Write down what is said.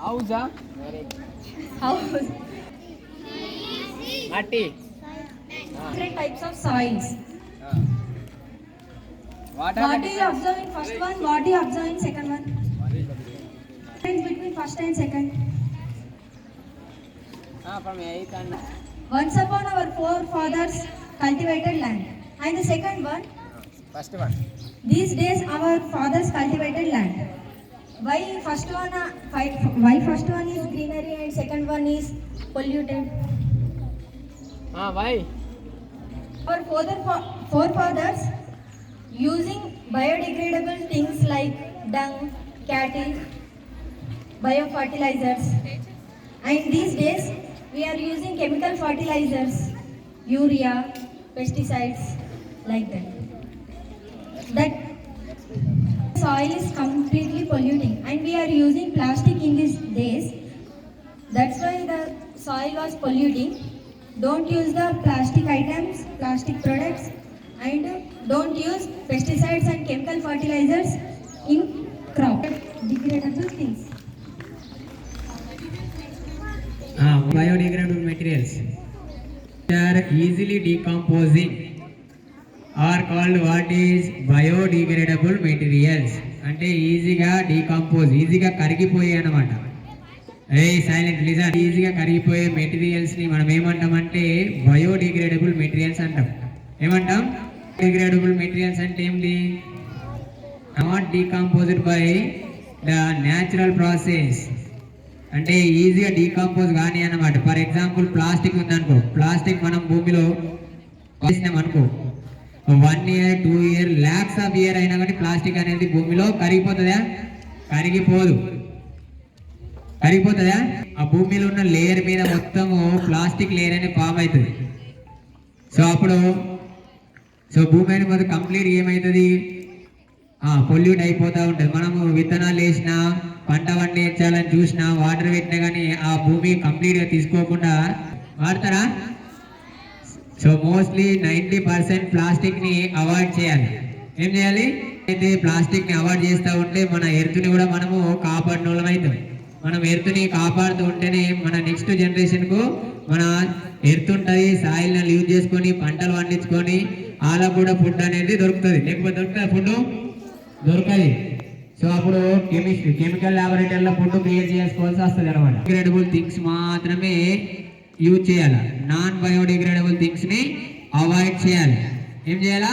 హౌసా House. మట్టి Different types of soils. What do you observe in first one? What do you observe in second one? Difference between first and second. from 8 and Once upon our forefathers cultivated land. And the second one, first one. these days our fathers cultivated land. Why first one is greenery and second one is polluted? Why? Our forefathers using biodegradable things like dung, cattle, biofertilizers. And these days we are using chemical fertilizers, urea, pesticides, like that. That soil is completely polluting, and we are using plastic in these days. That's why the soil was polluting. Don't use the plastic items, plastic products, and don't use pesticides and chemical fertilizers in crop. Degradable things. Biodegradable materials are easily decomposing are called what is biodegradable materials. అంటే ఈజీగా decompose, ఈజీగా కరిగిపోయే అనమాట. Silent listen. ఈజీగా కరిగిపోయే మెటీరియల్స్ని మనం ఏమంటామంటే biodegradable materials అంటాం. ఏమంటాం? డిగ్రేడబుల్ మెటీరియల్స్ అంటే ఏంటి? Not decomposed by the natural process, అంటే ఈజీగా డీకంపోజ్ కానీ అన్నమాట. ఫర్ ఎగ్జాంపుల్ ప్లాస్టిక్ ఉందనుకో, ప్లాస్టిక్ మనం భూమిలో వేసినాం అనుకో, 1 year 2 year lakhs of year అయినా కానీ ప్లాస్టిక్ అనేది భూమిలో కరిగిపోతుందా? కరిగిపోదు. కరిగిపోతుందా? ఆ భూమిలో ఉన్న లేయర్ మీద మొత్తము ప్లాస్టిక్ లేయర్ అనేది ఫామ్ అవుతుంది. అప్పుడు భూమి అనేది మొత్తం కంప్లీట్ ఏమవుతుంది? పొల్యూట్ అయిపోతూ ఉంటుంది. మనము విత్తనాలు వేసినా, పంట పండించాలని చూసినా, వాటర్ పెట్టినా కానీ ఆ భూమి కంప్లీట్గా తీసుకోకుండా వాడతారా? మోస్ట్లీ 90% ప్లాస్టిక్ని అవాయిడ్ చేయాలి. ఏం చేయాలి? అయితే ప్లాస్టిక్ని అవాయిడ్ చేస్తూ ఉంటే మన ఎర్త్ని కూడా మనము కాపాడిన వాళ్ళం అవుతాం. మనం ఎర్త్ని కాపాడుతూ ఉంటేనే మన నెక్స్ట్ జనరేషన్కు మన ఎర్త్ ఉంటుంది. సాయిల్ని యూజ్ చేసుకొని పంటలు పండించుకొని వాళ్ళకు కూడా ఫుడ్ అనేది దొరుకుతుంది. లేకపోతే దొరుకుతుంది ఫుడ్? దొరకదు. అప్పుడు కెమికల్ ల్యాబొరేటరీలో ఫుడ్ క్రియేట్ చేసుకోవాల్సి వస్తుంది అనమాట. డిగ్రేడబుల్ థింగ్స్ మాత్రమే యూజ్ చేయాలి. నాన్ బయోడిగ్రేడబుల్ థింగ్స్ని అవాయిడ్ చేయాలి. ఏం చేయాలా?